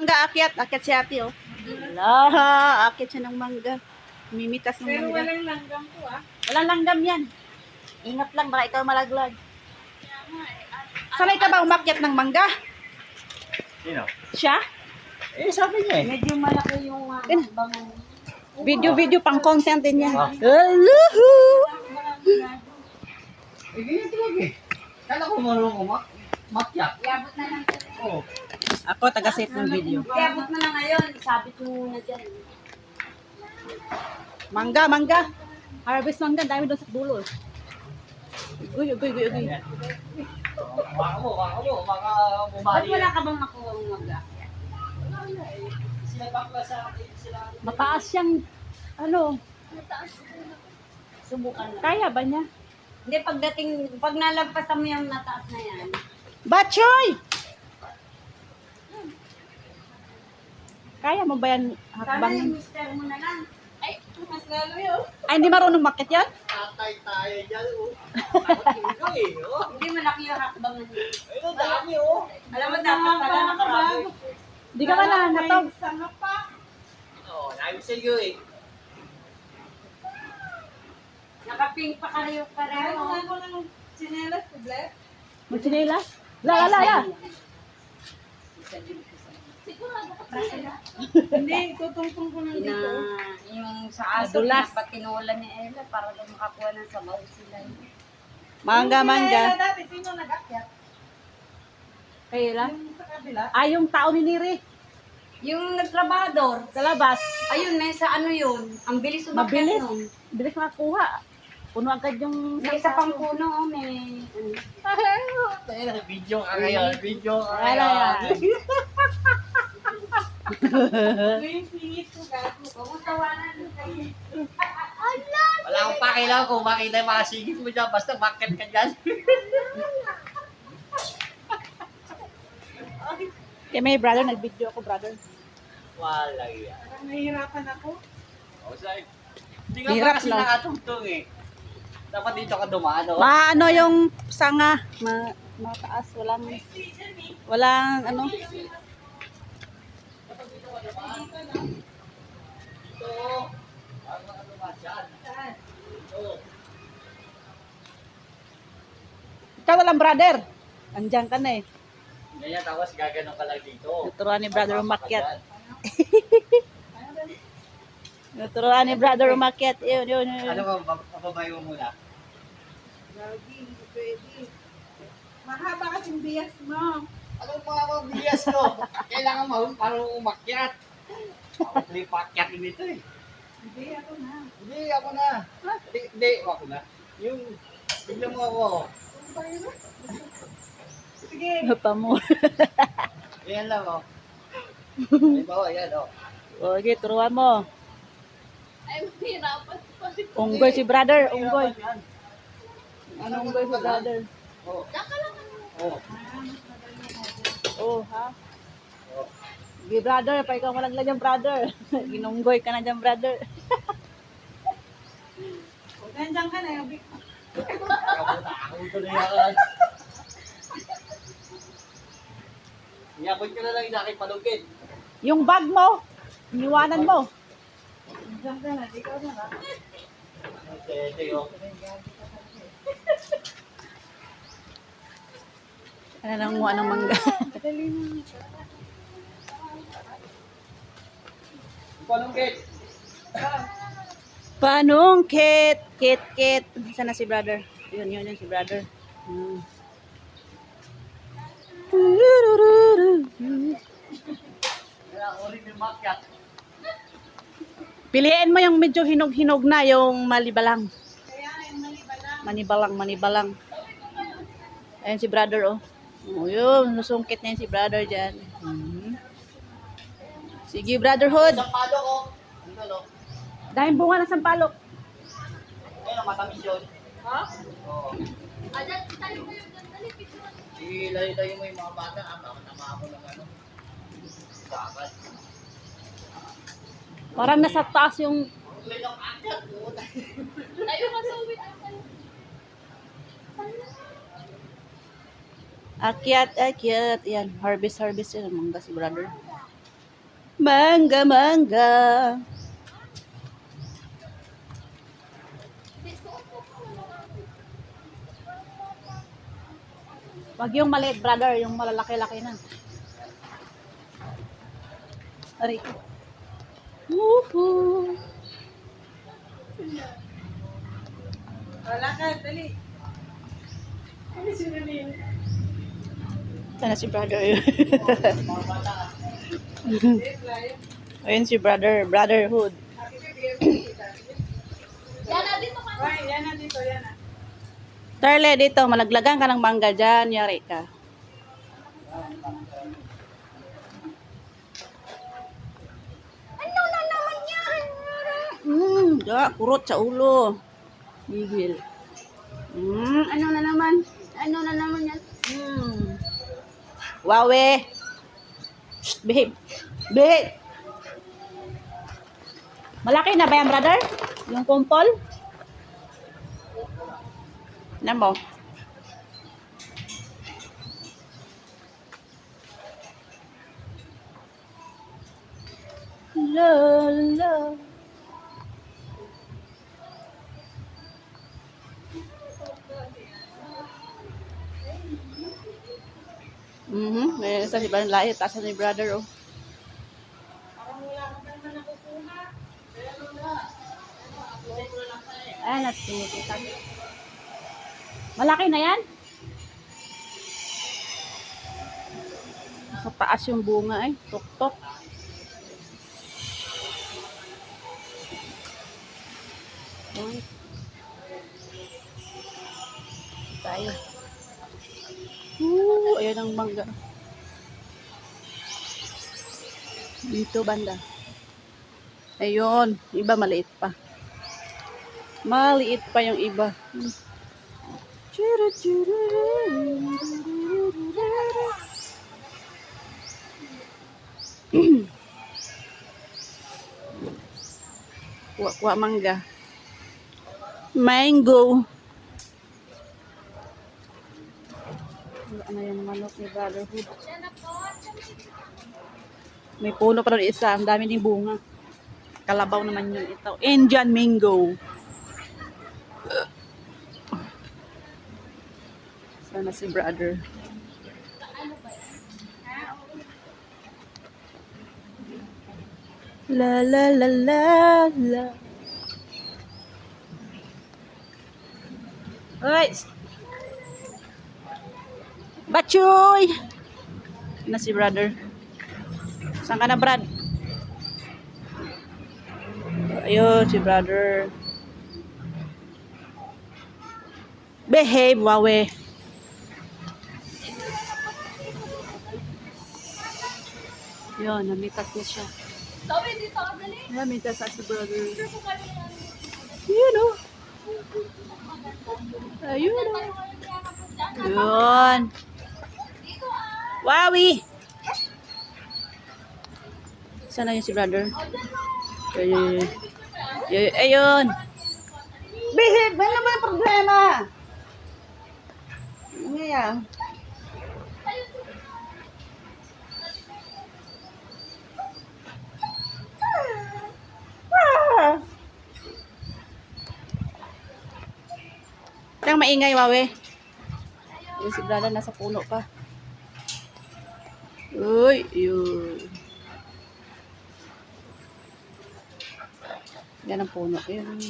Mangga, akyat si ate, oh. Wala, akyat siya ng mangga. Mimitas ng Pero mangga. walang langgam po Walang langgam yan. Ingat lang, baka ikaw malaglag. Sanay ka ba umakyat ng mangga? Sino? Siya? Eh, sabi niya eh. Medyo malaki yung bangan. Video pang content din yan. Ah. Hello! Eh, ganyan talaga eh. Kala ko marunong makyat. Iabot na lang. Oo. Ako, taga-set ng video. Iabot na lang ngayon. Sabit mo muna dyan. Mangga. Harvest mangga, dami doon sa dulo. Uy. Baka Ba't bumali. wala ka bang makuha ng magga? Sila bakla sa akin, sila. Mataas siyang, ano, Subukan lang. kaya ba niya? Hindi, pag nalagpasan mo yung nataas na yan. Batchoy! Kaya mo ba yan Sana hakbang? yung mister mo na lang. Ay, mas lalo yun. Ay, hindi marunong makit yan? Tatay tayo dyan, oh. Ito eh, oh. Hindi malaki yung hakbang na yun. Ayun, dami, oh. Alam mo, dapat pala nakarami. Hindi ka ba na natog? Oo, nabi sa iyo eh. Nakapink pa kayo pareho. Magsinelas? La. Hindi, tutungtong ko lang dito. Yung sa aso, Madulas. pinapatinulan ni Ella para daw makakuha ng sabaw sila. Mangga. Dati, sino nag-akyat? Kaya lang? Yung sa kabila? Ay, yung tao ni Niri. Yung nagtrabador. Sa labas. Ayun, may sa ano yun. Ang bilis umakyat Mabilis. nun. Bilis makakuha. Puno agad yung... May isa pang puno, oh, may... Tayo, video ka ngayon, video ka Wala yan. Yung singit ko, gago. Pagkutawanan kayo. Wala akong pakialam kung makita yung mga sigit mo dyan, basta market ka dyan. Kaya may brother, nag-video ako, brother. Wala yan. Parang nahihirapan ako. O, sa'yo. Hindi ka Hirap pa kasi lang. nakatungtong eh. Dapat dito ka dumaan, oh. Maano yung sanga, mataas, walang ano. Ito. Ano ka dumaan dyan? Ito. Ikaw walang brother. Andiyan ka na eh. Ganyan, tapos gaganon ka lang dito. Tuturuan ni brother umakyat. Tuturuan ni brother umakyat. Yun. Ano ba, mababay mo muna? Gagi, hindi pwede. Mahaba kasing bias mo. Anong mga mabiyas ko? Kailangan para umakyat. Ako pakyat dito eh. Hindi, ako na. Hindi, ako na. Hindi, ako na. Yung, bigyan mo ako. Sige. Pamo. Yan lang, oh. Halimbawa, yan, oh. O, sige, turuan mo. Ay, mahirapan pa. Unggoy si brother, unggoy. Yan. Ano unggoy si brother? Oh. Oh. Oh, ha? Sige, brother, pa ikaw malaglag yung brother. Ginunggoy ka na dyan, brother. Nandiyan ka na. Ako ito na yan. Iyabot ka na lang yung aking palugin. Yung bag mo, iniwanan mo. Nandiyan ka na. Di ka na ba? Okay, oh. Ano nang mo anong mangga? Madali mo. Palugin. Panungkit, kit. Saan na si brother? Yun si brother. Kaya ako rin yung makyat. Piliin mo yung medyo hinog-hinog na, yung malibalang. Kaya yung maliba lang. Manibalang. Ayan si brother, oh. Oh, yun, nusungkit na yun si brother dyan. Sige, brotherhood. Isang palo ko. Ano, no? Dahil bunga ng sampalok. Ayun, matamis yun. Ha? Oo. Ilayo mo yung mga bata. Baka tama ako ng ano. Dapat. Parang nasa taas yung... Kulay ng akyat. Ayaw ka sa uwi. Akyat. Yan, harvest yun. Mangga si brother. Mangga, mangga. Wag yung maliit, brother. Yung malalaki-laki na. Ari. Woohoo! Wala ka, dali. Ano si Nalin? Sana si brother. Ayun si brother. Brotherhood. Ay, yan na dito, yan na. Tarle, dito. Malaglagan ka ng mangga dyan. Yari ka. Ano na naman yan? Kurot sa ulo. Bigil. Ano na naman? Ano na naman yan? Wawe. Shh, behave. Behave. Malaki na ba yan, brother? Yung kumpol? Ano mo? La la. May isa si Brother Lahi, taas ni brother, oh. Ay, natinititan. Malaki na yan? Sa taas yung bunga, eh. Tok-tok. Tayo. Ayan ang mangga. Dito banda. Ayun, iba maliit pa. Maliit pa yung iba. Kuha mangga. Mango. Wala na yung manok ni Brotherhood. May puno pa rin isa. Ang dami din bunga. Kalabaw naman yun ito. Indian mango. Sana si brother. La la la la la. Hoy! Bachoy! Na si brother. Saan ka na, Brad? Ayun, si brother. Behave, wawe. Yun, namitas niya siya. Sabi dito, dali. Namitas sa si brother. Yun, oh. Ayun, oh. Yun. Wawi! Sana yun si brother? Ayun. Ayun. Behave! Ano ba yung problema? Ano yan? Kang maingay, wawe. Yung si brother nasa puno pa. Uy, yun. Yan ang puno. Yun.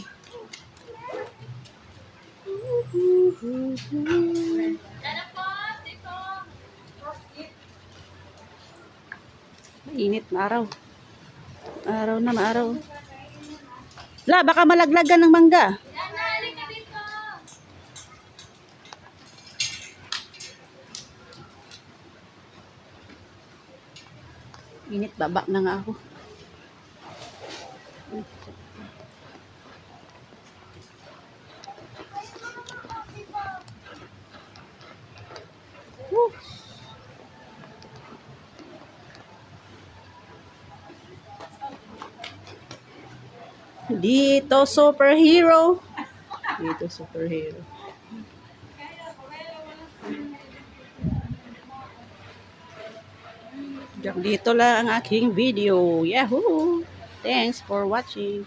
Mainit na araw. Araw na maaraw. La, baka malaglagan ng mangga. Init, baba na nga ako. Woo. Dito superhero. Dito superhero. Dito lang ang aking video. Yahoo! Thanks for watching.